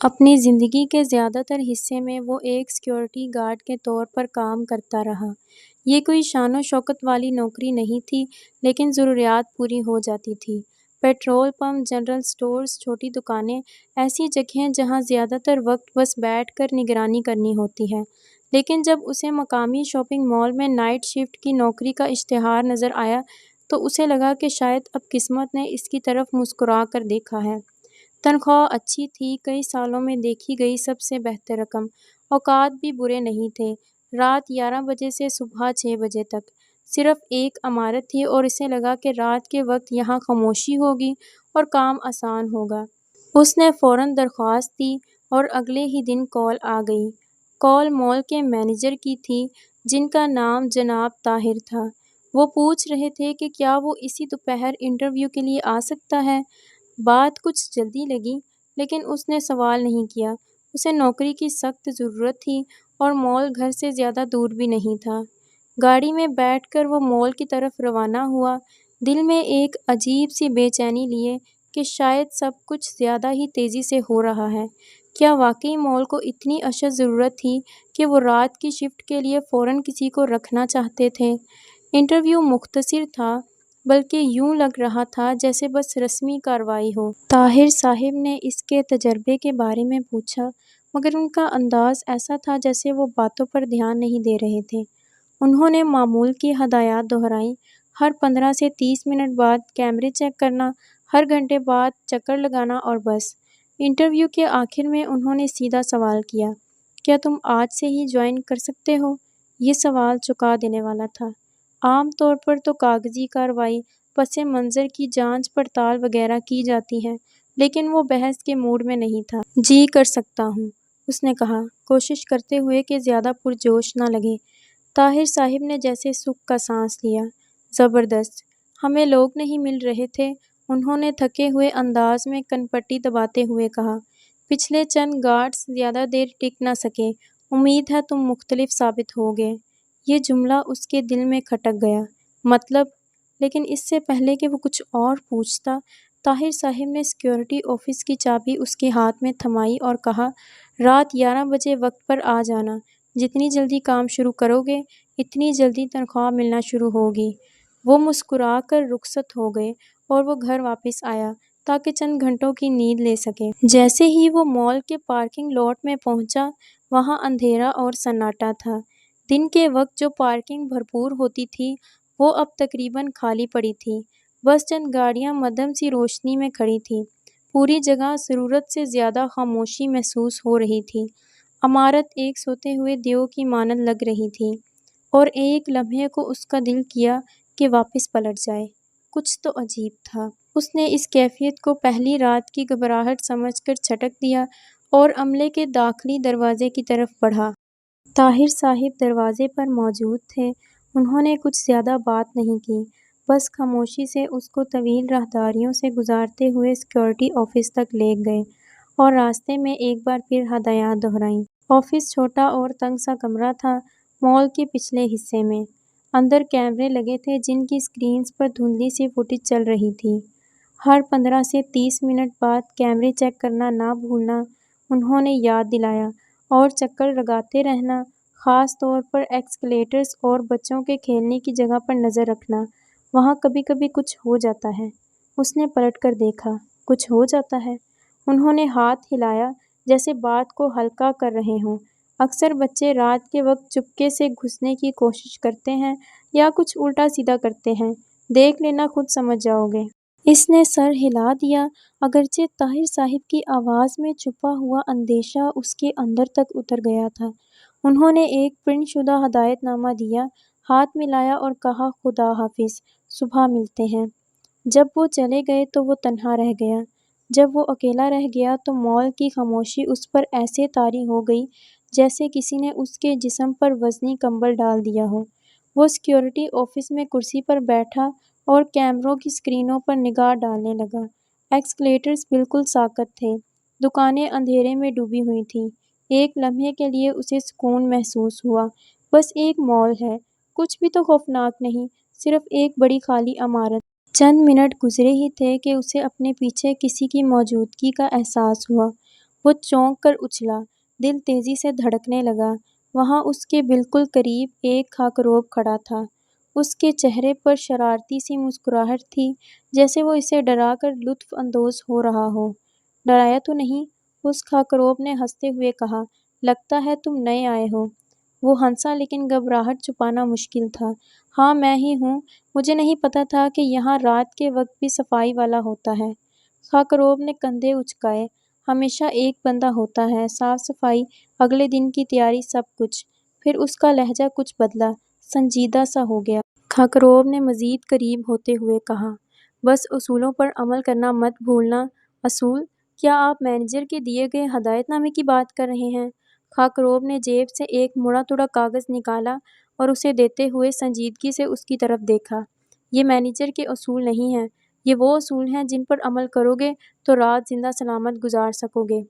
اپنی زندگی کے زیادہ تر حصے میں وہ ایک سیکیورٹی گارڈ کے طور پر کام کرتا رہا۔ یہ کوئی شان و شوکت والی نوکری نہیں تھی، لیکن ضروریات پوری ہو جاتی تھیں۔ پیٹرول پمپ، جنرل اسٹورز، چھوٹی دکانیں، ایسی جگہیں جہاں زیادہ تر وقت بس بیٹھ کر نگرانی کرنی ہوتی ہے۔ لیکن جب اسے مقامی شاپنگ مال میں نائٹ شفٹ کی نوکری کا اشتہار نظر آیا تو اسے لگا کہ شاید اب قسمت نے اس کی طرف مسکرا کر دیکھا ہے۔ تنخواہ اچھی تھی، کئی سالوں میں دیکھی گئی سب سے بہتر رقم۔ اوقات بھی برے نہیں تھے، رات 11 بجے سے صبح 6 بجے تک۔ صرف ایک عمارت تھی اور اسے لگا کہ رات کے وقت یہاں خاموشی ہوگی اور کام آسان ہوگا۔ اس نے فوراً درخواست دی اور اگلے ہی دن کال آ گئی۔ کال مال کے مینیجر کی تھی، جن کا نام جناب طاہر تھا۔ وہ پوچھ رہے تھے کہ کیا وہ اسی دوپہر انٹرویو کے لیے آ سکتا ہے۔ بات کچھ جلدی لگی، لیکن اس نے سوال نہیں کیا۔ اسے نوکری کی سخت ضرورت تھی اور مال گھر سے زیادہ دور بھی نہیں تھا۔ گاڑی میں بیٹھ کر وہ مال کی طرف روانہ ہوا، دل میں ایک عجیب سی بے چینی لیے کہ شاید سب کچھ زیادہ ہی تیزی سے ہو رہا ہے۔ کیا واقعی مال کو اتنی اشد ضرورت تھی کہ وہ رات کی شفٹ کے لیے فوراً کسی کو رکھنا چاہتے تھے؟ انٹرویو مختصر تھا، بلکہ یوں لگ رہا تھا جیسے بس رسمی کارروائی ہو۔ طاہر صاحب نے اس کے تجربے کے بارے میں پوچھا، مگر ان کا انداز ایسا تھا جیسے وہ باتوں پر دھیان نہیں دے رہے تھے۔ انہوں نے معمول کی ہدایات دہرائیں، ہر 15 سے 30 منٹ بعد کیمرے چیک کرنا، ہر گھنٹے بعد چکر لگانا اور بس۔ انٹرویو کے آخر میں انہوں نے سیدھا سوال کیا، کیا تم آج سے ہی جوائن کر سکتے ہو؟ یہ سوال چونکا دینے والا تھا۔ عام طور پر تو کاغذی کارروائی، پس منظر کی جانچ پڑتال وغیرہ کی جاتی ہے، لیکن وہ بحث کے موڈ میں نہیں تھا۔ جی کر سکتا ہوں، اس نے کہا، کوشش کرتے ہوئے کہ زیادہ پرجوش نہ لگے۔ طاہر صاحب نے جیسے سکھ کا سانس لیا۔ زبردست، ہمیں لوگ نہیں مل رہے تھے، انہوں نے تھکے ہوئے انداز میں کنپٹی دباتے ہوئے کہا۔ پچھلے چند گارڈز زیادہ دیر ٹک نہ سکے، امید ہے تم مختلف ثابت ہوگے۔ یہ جملہ اس کے دل میں کھٹک گیا۔ مطلب؟ لیکن اس سے پہلے کہ وہ کچھ اور پوچھتا، طاہر صاحب نے سیکیورٹی آفس کی چابی اس کے ہاتھ میں تھمائی اور کہا، رات 11 بجے وقت پر آ جانا۔ جتنی جلدی کام شروع کرو گے، اتنی جلدی تنخواہ ملنا شروع ہوگی۔ وہ مسکرا کر رخصت ہو گئے اور وہ گھر واپس آیا تاکہ چند گھنٹوں کی نیند لے سکے۔ جیسے ہی وہ مال کے پارکنگ لاٹ میں پہنچا، وہاں اندھیرا اور سناٹا تھا۔ دن کے وقت جو پارکنگ بھرپور ہوتی تھی، وہ اب تقریباً خالی پڑی تھی، بس چند گاڑیاں مدھم سی روشنی میں کھڑی تھیں۔ پوری جگہ ضرورت سے زیادہ خاموشی محسوس ہو رہی تھی۔ عمارت ایک سوتے ہوئے دیو کی مانند لگ رہی تھی، اور ایک لمحے کو اس کا دل کیا کہ واپس پلٹ جائے۔ کچھ تو عجیب تھا۔ اس نے اس کیفیت کو پہلی رات کی گھبراہٹ سمجھ کر چھٹک دیا اور عملے کے داخلی دروازے کی طرف بڑھا۔ طاہر صاحب دروازے پر موجود تھے۔ انہوں نے کچھ زیادہ بات نہیں کی، بس خاموشی سے اس کو طویل راہداریوں سے گزارتے ہوئے سیکیورٹی آفس تک لے گئے اور راستے میں ایک بار پھر ہدایات دہرائیں۔ آفس چھوٹا اور تنگ سا کمرہ تھا، مال کے پچھلے حصے میں۔ اندر کیمرے لگے تھے جن کی اسکرینز پر دھندلی سی فوٹیج چل رہی تھی۔ ہر 15 سے 30 منٹ بعد کیمرے چیک کرنا نہ بھولنا، انہوں نے یاد دلایا، اور چکر لگاتے رہنا، خاص طور پر ایکسکیلیٹرز اور بچوں کے کھیلنے کی جگہ پر نظر رکھنا۔ وہاں کبھی کبھی کچھ ہو جاتا ہے۔ اس نے پلٹ کر دیکھا۔ کچھ ہو جاتا ہے؟ انہوں نے ہاتھ ہلایا جیسے بات کو ہلکا کر رہے ہوں۔ اکثر بچے رات کے وقت چپکے سے گھسنے کی کوشش کرتے ہیں یا کچھ الٹا سیدھا کرتے ہیں، دیکھ لینا، خود سمجھ جاؤ گے۔ اس نے سر ہلا دیا، اگرچہ طاہر صاحب کی آواز میں چھپا ہوا اندیشہ اس کے اندر تک اتر گیا تھا۔ انہوں نے ایک پرنٹ شدہ ہدایت نامہ دیا، ہاتھ ملایا اور کہا، خدا حافظ، صبح ملتے ہیں۔ جب وہ چلے گئے تو وہ تنہا رہ گیا۔ جب وہ اکیلا رہ گیا تو مال کی خاموشی اس پر ایسے طاری ہو گئی جیسے کسی نے اس کے جسم پر وزنی کمبل ڈال دیا ہو۔ وہ سیکیورٹی آفس میں کرسی پر بیٹھا اور کیمروں کی اسکرینوں پر نگاہ ڈالنے لگا۔ ایکسکیلیٹرز بالکل ساکت تھے، دکانیں اندھیرے میں ڈوبی ہوئی تھیں۔ ایک لمحے کے لیے اسے سکون محسوس ہوا۔ بس ایک مال ہے، کچھ بھی تو خوفناک نہیں، صرف ایک بڑی خالی عمارت۔ چند منٹ گزرے ہی تھے کہ اسے اپنے پیچھے کسی کی موجودگی کا احساس ہوا۔ وہ چونک کر اچھلا، دل تیزی سے دھڑکنے لگا۔ وہاں اس کے بالکل قریب ایک خاکروب کھڑا تھا۔ اس کے چہرے پر شرارتی سی مسکراہٹ تھی، جیسے وہ اسے ڈرا کر لطف اندوز ہو رہا ہو۔ ڈرایا تو نہیں؟ اس خاکروب نے ہنستے ہوئے کہا۔ لگتا ہے تم نئے آئے ہو۔ وہ ہنسا لیکن گھبراہٹ چھپانا مشکل تھا۔ ہاں میں ہی ہوں، مجھے نہیں پتا تھا کہ یہاں رات کے وقت بھی صفائی والا ہوتا ہے۔ خاکروب نے کندھے اچکائے۔ ہمیشہ ایک بندہ ہوتا ہے، صاف صفائی، اگلے دن کی تیاری، سب کچھ۔ پھر اس کا لہجہ کچھ بدلا، سنجیدہ سا ہو گیا۔ خاکروب نے مزید قریب ہوتے ہوئے کہا، بس اصولوں پر عمل کرنا مت بھولنا۔ اصول؟ کیا آپ مینیجر کے دیے گئے ہدایت نامے کی بات کر رہے ہیں؟ خاکروب نے جیب سے ایک مڑا توڑا کاغذ نکالا اور اسے دیتے ہوئے سنجیدگی سے اس کی طرف دیکھا۔ یہ مینیجر کے اصول نہیں ہیں، یہ وہ اصول ہیں جن پر عمل کرو گے تو رات زندہ سلامت گزار سکو گے۔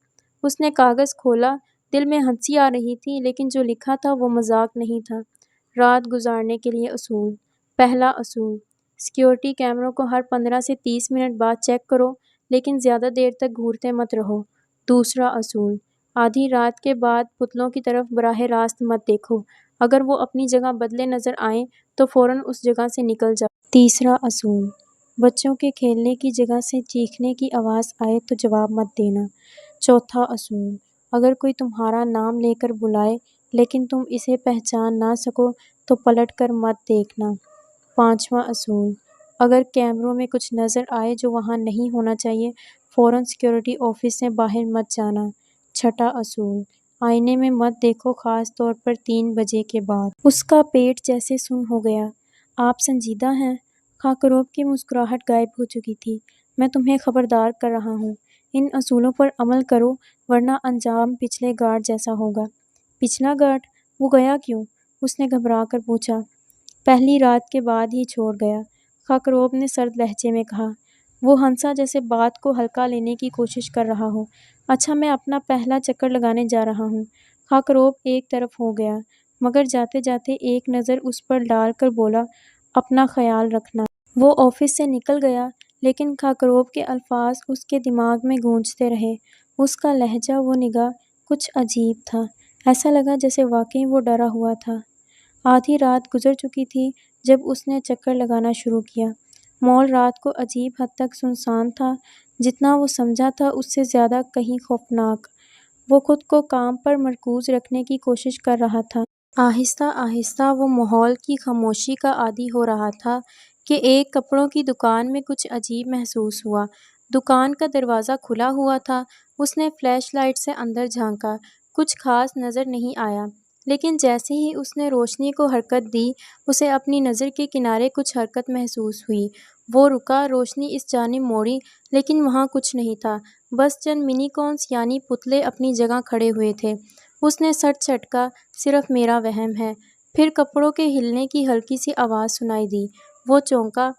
اس نے کاغذ کھولا، دل میں ہنسی آ رہی تھی، لیکن جو لکھا تھا وہ مذاق نہیں تھا۔ رات گزارنے کے لیے اصول۔ پہلا اصول، سیکیورٹی کیمروں کو ہر 15 سے 30 منٹ بعد چیک کرو، لیکن زیادہ دیر تک گھورتے مت رہو۔ دوسرا اصول، آدھی رات کے بعد پتلوں کی طرف براہ راست مت دیکھو، اگر وہ اپنی جگہ بدلے نظر آئیں تو فوراً اس جگہ سے نکل جاؤ۔ تیسرا اصول، بچوں کے کھیلنے کی جگہ سے چیخنے کی آواز آئے تو جواب مت دینا۔ چوتھا اصول، اگر کوئی تمہارا نام لے کر بلائے لیکن تم اسے پہچان نہ سکو تو پلٹ کر مت دیکھنا۔ پانچواں اصول، اگر کیمروں میں کچھ نظر آئے جو وہاں نہیں ہونا چاہیے، فوراً سیکیورٹی آفس سے باہر مت جانا۔ چھٹا اصول، آئینے میں مت دیکھو، خاص طور پر 3 بجے کے بعد۔ اس کا پیٹ جیسے سن ہو گیا۔ آپ سنجیدہ ہیں؟ خاکروب کی مسکراہٹ غائب ہو چکی تھی۔ میں تمہیں خبردار کر رہا ہوں، ان اصولوں پر عمل کرو ورنہ انجام پچھلے گارڈ جیسا ہوگا۔ پچھلا گارڈ؟ وہ گیا کیوں؟ اس نے گھبرا کر پوچھا۔ پہلی رات کے بعد ہی چھوڑ گیا، خاکروب نے سرد لہجے میں کہا۔ وہ ہنسا جیسے بات کو ہلکا لینے کی کوشش کر رہا ہو۔ اچھا میں اپنا پہلا چکر لگانے جا رہا ہوں۔ خاکروب ایک طرف ہو گیا، مگر جاتے جاتے ایک نظر اس پر ڈال کر بولا، اپنا خیال رکھنا۔ وہ آفس سے نکل گیا، لیکن خاکروب کے الفاظ اس کے دماغ میں گونجتے رہے۔ اس کا لہجہ، وہ نگاہ، کچھ عجیب تھا۔ ایسا لگا جیسے واقعی وہ ڈرا ہوا تھا۔ آدھی رات گزر چکی تھی جب اس نے چکر لگانا شروع کیا۔ مال رات کو عجیب حد تک سنسان تھا، جتنا وہ سمجھا تھا اس سے زیادہ کہیں خوفناک۔ وہ خود کو کام پر مرکوز رکھنے کی کوشش کر رہا تھا۔ آہستہ آہستہ وہ ماحول کی خاموشی کا عادی ہو رہا تھا کہ ایک کپڑوں کی دکان میں کچھ عجیب محسوس ہوا۔ دکان کا دروازہ کھلا ہوا تھا۔ اس نے فلیش لائٹ سے اندر جھانکا، کچھ خاص نظر نہیں آیا، لیکن جیسے ہی اس نے روشنی کو حرکت دی، اسے اپنی نظر کے کنارے کچھ حرکت محسوس ہوئی۔ وہ رکا، روشنی اس جانب موڑی، لیکن وہاں کچھ نہیں تھا، بس چند منی کونس یعنی پتلے اپنی جگہ کھڑے ہوئے تھے۔ اس نے سر جھٹکا، صرف میرا وہم ہے۔ پھر کپڑوں کے ہلنے کی ہلکی سی آواز سنائی دی۔ وہ چونکا،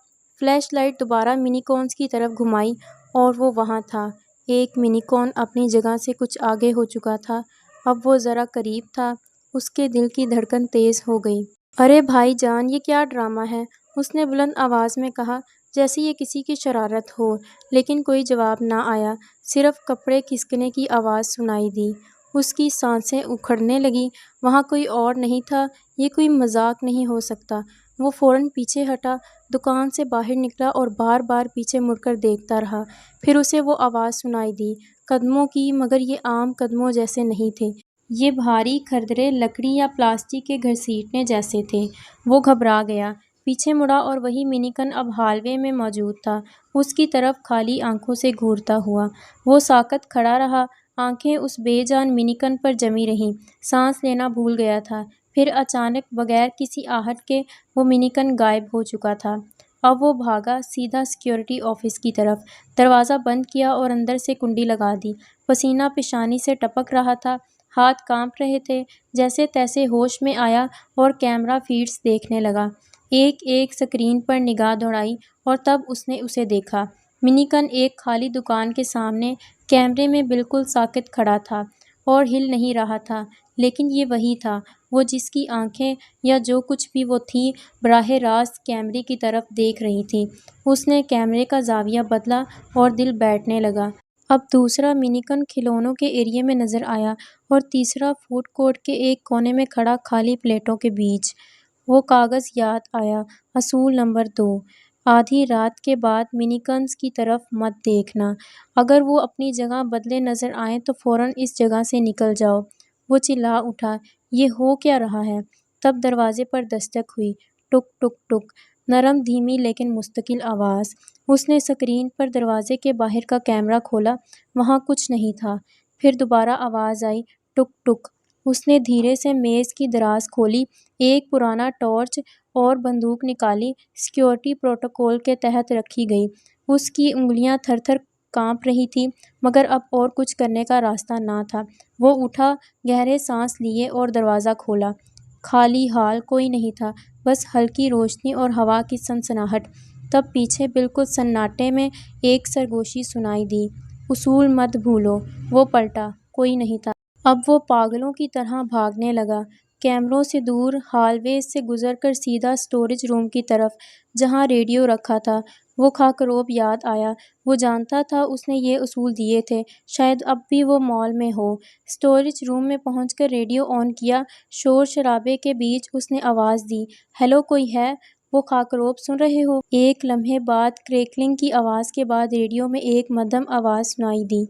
فلیش لائٹ دوبارہ منی کونس کی طرف گھمائی اور وہ وہاں تھا۔ ایک منی کون اپنی جگہ سے کچھ آگے ہو چکا تھا، اب وہ ذرا قریب تھا۔ اس کے دل کی دھڑکن تیز ہو گئی۔ ارے بھائی جان، یہ کیا ڈرامہ ہے؟ اس نے بلند آواز میں کہا، جیسے یہ کسی کی شرارت ہو، لیکن کوئی جواب نہ آیا، صرف کپڑے کھسکنے کی آواز سنائی دی۔ اس کی سانسیں اکھڑنے لگیں۔ وہاں کوئی اور نہیں تھا، یہ کوئی مذاق نہیں ہو سکتا۔ وہ فوراً پیچھے ہٹا، دکان سے باہر نکلا اور بار بار پیچھے مڑ کر دیکھتا رہا۔ پھر اسے وہ آواز سنائی دی، قدموں کی، مگر یہ عام قدموں جیسے نہیں تھے۔ یہ بھاری، کھردرے، لکڑی یا پلاسٹک کے گھسیٹنے جیسے تھے۔ وہ گھبرا گیا، پیچھے مڑا اور وہی منی کن اب ہالوے میں موجود تھا، اس کی طرف خالی آنکھوں سے گھورتا ہوا۔ وہ ساکت کھڑا رہا، آنکھیں اس بے جان منی کن پر جمی رہیں۔ سانس لینا بھول گیا تھا۔ پھر اچانک بغیر کسی آہٹ کے وہ منی کن غائب ہو چکا تھا۔ اب وہ بھاگا، سیدھا سیکیورٹی آفس کی طرف، دروازہ بند کیا اور اندر سے کنڈی لگا دی۔ پسینہ پیشانی سے ٹپک رہا تھا، ہاتھ کانپ رہے تھے۔ جیسے تیسے ہوش میں آیا اور کیمرہ فیڈز دیکھنے لگا۔ ایک ایک سکرین پر نگاہ دوڑائی اور تب اس نے اسے دیکھا۔ منی کن ایک خالی دکان کے سامنے کیمرے میں بالکل ساکت کھڑا تھا اور ہل نہیں رہا تھا، لیکن یہ وہی تھا، وہ جس کی آنکھیں یا جو کچھ بھی وہ تھی براہ راست کیمرے کی طرف دیکھ رہی تھی۔ اس نے کیمرے کا زاویہ بدلا اور دل بیٹھنے لگا۔ اب دوسرا منیکن کھلونوں کے ایریے میں نظر آیا اور تیسرا فوڈ کورٹ کے ایک کونے میں کھڑا خالی پلیٹوں کے بیچ۔ وہ کاغذ یاد آیا۔ اصول نمبر 2، آدھی رات کے بعد منیکنز کی طرف مت دیکھنا۔ اگر وہ اپنی جگہ بدلے نظر آئیں تو فوراً اس جگہ سے نکل جاؤ۔ وہ چلا اٹھا، یہ ہو کیا رہا ہے؟ تب دروازے پر دستک ہوئی۔ ٹک ٹک ٹک، نرم دھیمی لیکن مستقل آواز۔ اس نے اسکرین پر دروازے کے باہر کا کیمرہ کھولا، وہاں کچھ نہیں تھا۔ پھر دوبارہ آواز آئی، ٹک ٹک۔ اس نے دھیرے سے میز کی دراز کھولی، ایک پرانا ٹارچ اور بندوق نکالی، سیکیورٹی پروٹوکول کے تحت رکھی گئی۔ اس کی انگلیاں تھر تھر کانپ رہی تھیں، مگر اب اور کچھ کرنے کا راستہ نہ تھا۔ وہ اٹھا، گہرے سانس لیے اور دروازہ کھولا۔ خالی ہال، کوئی نہیں تھا، بس ہلکی روشنی اور ہوا کی سنسناہٹ۔ تب پیچھے بالکل سناٹے میں ایک سرگوشی سنائی دی، اصول مت بھولو۔ وہ پلٹا، کوئی نہیں تھا۔ اب وہ پاگلوں کی طرح بھاگنے لگا، کیمروں سے دور، ہال ویز سے گزر کر سیدھا اسٹوریج روم کی طرف، جہاں ریڈیو رکھا تھا۔ وہ خاکروب یاد آیا، وہ جانتا تھا اس نے یہ اصول دیے تھے، شاید اب بھی وہ مال میں ہو۔ اسٹوریج روم میں پہنچ کر ریڈیو آن کیا، شور شرابے کے بیچ اس نے آواز دی، ہیلو، کوئی ہے؟ وہ خاکروب، سن رہے ہو؟ ایک لمحے بعد کریکلنگ کی آواز کے بعد ریڈیو میں ایک مدھم آواز سنائی دی،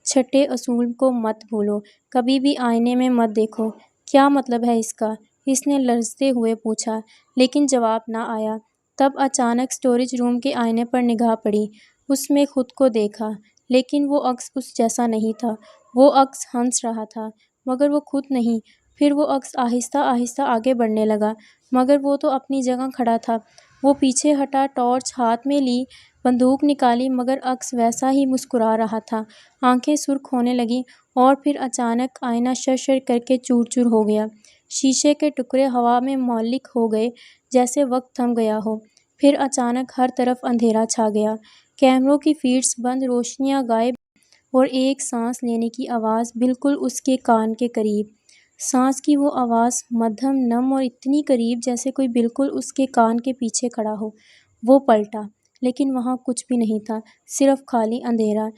چھٹے اصول کو مت بھولو، کبھی بھی آئینے میں مت دیکھو۔ کیا مطلب ہے اس کا؟ اس نے لرزتے ہوئے پوچھا، لیکن جواب نہ آیا۔ تب اچانک اسٹوریج روم کے آئینے پر نگاہ پڑی۔ اس میں خود کو دیکھا، لیکن وہ عکس اس جیسا نہیں تھا۔ وہ عکس ہنس رہا تھا، مگر وہ خود نہیں۔ پھر وہ عکس آہستہ آہستہ آگے بڑھنے لگا، مگر وہ تو اپنی جگہ کھڑا تھا۔ وہ پیچھے ہٹا، ٹارچ ہاتھ میں لی، بندوق نکالی، مگر عکس ویسا ہی مسکرا رہا تھا۔ آنکھیں سرخ ہونے لگیں اور پھر اچانک آئینہ شر شر کر کے چور چور ہو گیا۔ شیشے کے ٹکڑے ہوا میں معلق ہو گئے، جیسے وقت تھم گیا ہو۔ پھر اچانک ہر طرف اندھیرا چھا گیا، کیمروں کی فیڈز بند، روشنیاں غائب، اور ایک سانس لینے کی آواز بالکل اس کے کان کے قریب۔ سانس کی وہ آواز مدھم، نم اور اتنی قریب جیسے کوئی بالکل اس کے کان کے پیچھے کھڑا ہو۔ وہ پلٹا، لیکن وہاں کچھ بھی نہیں تھا، صرف خالی اندھیرا،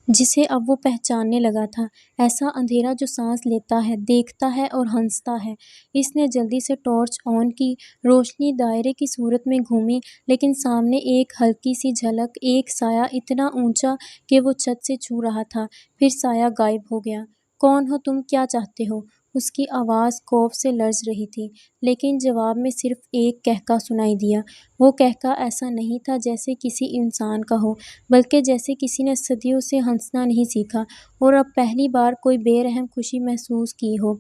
جسے اب وہ پہچاننے لگا تھا، ایسا اندھیرا جو سانس لیتا ہے، دیکھتا ہے اور ہنستا ہے۔ اس نے جلدی سے ٹارچ آن کی، روشنی دائرے کی صورت میں گھومی، لیکن سامنے ایک ہلکی سی جھلک، ایک سایہ اتنا اونچا کہ وہ چھت سے چھو رہا تھا، پھر سایہ غائب ہو گیا۔ کون ہو تم؟ کیا چاہتے ہو؟ اس کی آواز خوف سے لرز رہی تھی، لیکن جواب میں صرف ایک قہقہ سنائی دیا۔ وہ قہقہ ایسا نہیں تھا جیسے کسی انسان کا ہو، بلکہ جیسے کسی نے صدیوں سے ہنسنا نہیں سیکھا اور اب پہلی بار کوئی بے رحم خوشی محسوس کی ہو۔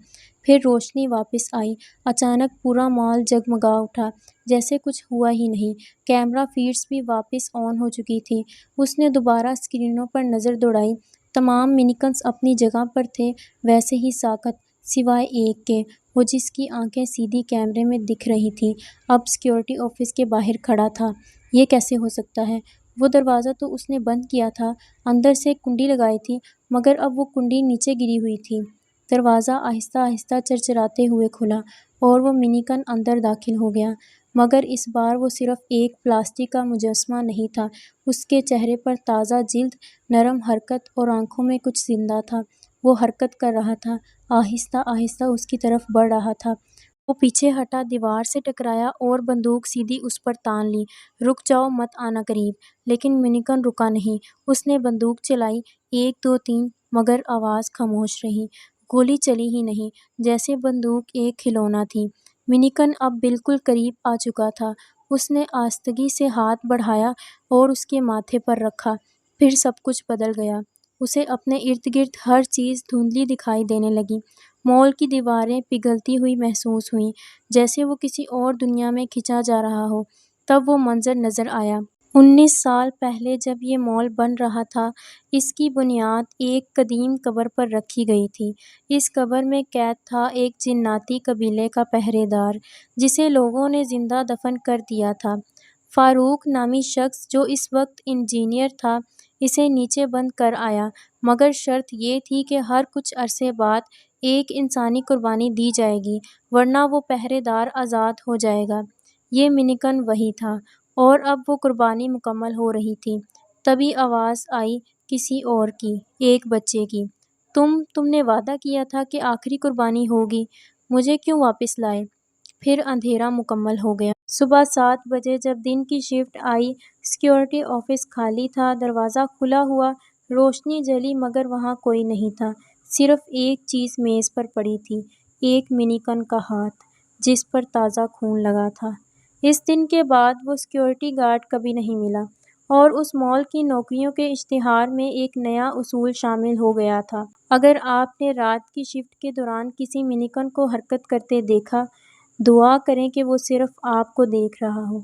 پھر روشنی واپس آئی، اچانک پورا مال جگمگا اٹھا، جیسے کچھ ہوا ہی نہیں۔ کیمرہ فیڈز بھی واپس آن ہو چکی تھیں۔ اس نے دوبارہ اسکرینوں پر نظر دوڑائی، تمام منیکنز اپنی جگہ پر تھے، ویسے ہی ساکت، سوائے ایک کے، وہ جس کی آنکھیں سیدھی کیمرے میں دکھ رہی تھیں، اب سیکیورٹی آفس کے باہر کھڑا تھا۔ یہ کیسے ہو سکتا ہے؟ وہ دروازہ تو اس نے بند کیا تھا، اندر سے کنڈی لگائی تھی، مگر اب وہ کنڈی نیچے گری ہوئی تھی۔ دروازہ آہستہ آہستہ چرچراتے ہوئے کھلا اور وہ منیکن اندر داخل ہو گیا، مگر اس بار وہ صرف ایک پلاسٹک کا مجسمہ نہیں تھا۔ اس کے چہرے پر تازہ جلد، نرم حرکت اور آنکھوں میں کچھ زندہ تھا۔ وہ حرکت کر رہا تھا، آہستہ آہستہ اس کی طرف بڑھ رہا تھا۔ وہ پیچھے ہٹا، دیوار سے ٹکرایا اور بندوق سیدھی اس پر تان لی۔ رک جاؤ، مت آنا قریب۔ لیکن منیکن رکا نہیں۔ اس نے بندوق چلائی، 1 2 3، مگر آواز خاموش رہی، گولی چلی ہی نہیں، جیسے بندوق ایک کھلونا تھی۔ منیکن اب بالکل قریب آ چکا تھا۔ اس نے آہستگی سے ہاتھ بڑھایا اور اس کے ماتھے پر رکھا، پھر سب کچھ بدل گیا۔ اسے اپنے ارد گرد ہر چیز دھندلی دکھائی دینے لگی۔ مال کی دیواریں پگھلتی ہوئی محسوس ہوئیں، جیسے وہ کسی اور دنیا میں کھنچا جا رہا ہو۔ تب وہ منظر نظر آیا۔ 19 سال پہلے جب یہ مال بن رہا تھا، اس کی بنیاد ایک قدیم قبر پر رکھی گئی تھی۔ اس قبر میں قید تھا ایک جناتی قبیلے کا پہرے دار، جسے لوگوں نے زندہ دفن کر دیا تھا۔ فاروق نامی شخص، جو اس وقت انجینئر تھا، اسے نیچے بند کر آیا، مگر شرط یہ تھی کہ ہر کچھ عرصے بعد ایک انسانی قربانی دی جائے گی، ورنہ وہ پہرے دار آزاد ہو جائے گا۔ یہ منیکن وہی تھا، اور اب وہ قربانی مکمل ہو رہی تھی۔ تبھی آواز آئی، کسی اور کی، ایک بچے کی۔ تم نے وعدہ کیا تھا کہ آخری قربانی ہوگی، مجھے کیوں واپس لائے؟ پھر اندھیرا مکمل ہو گیا۔ صبح 7 بجے جب دن کی شفٹ آئی، سیکورٹی آفس خالی تھا، دروازہ کھلا ہوا، روشنی جلی مگر وہاں کوئی نہیں تھا۔ صرف ایک چیز میز پر پڑی تھی، ایک منیکن کا ہاتھ، جس پر تازہ خون لگا تھا۔ اس دن کے بعد وہ سیکورٹی گارڈ کبھی نہیں ملا، اور اس مال کی نوکریوں کے اشتہار میں ایک نیا اصول شامل ہو گیا تھا: اگر آپ نے رات کی شفٹ کے دوران کسی منیکن کو حرکت کرتے دیکھا، دعا کریں کہ وہ صرف آپ کو دیکھ رہا ہو۔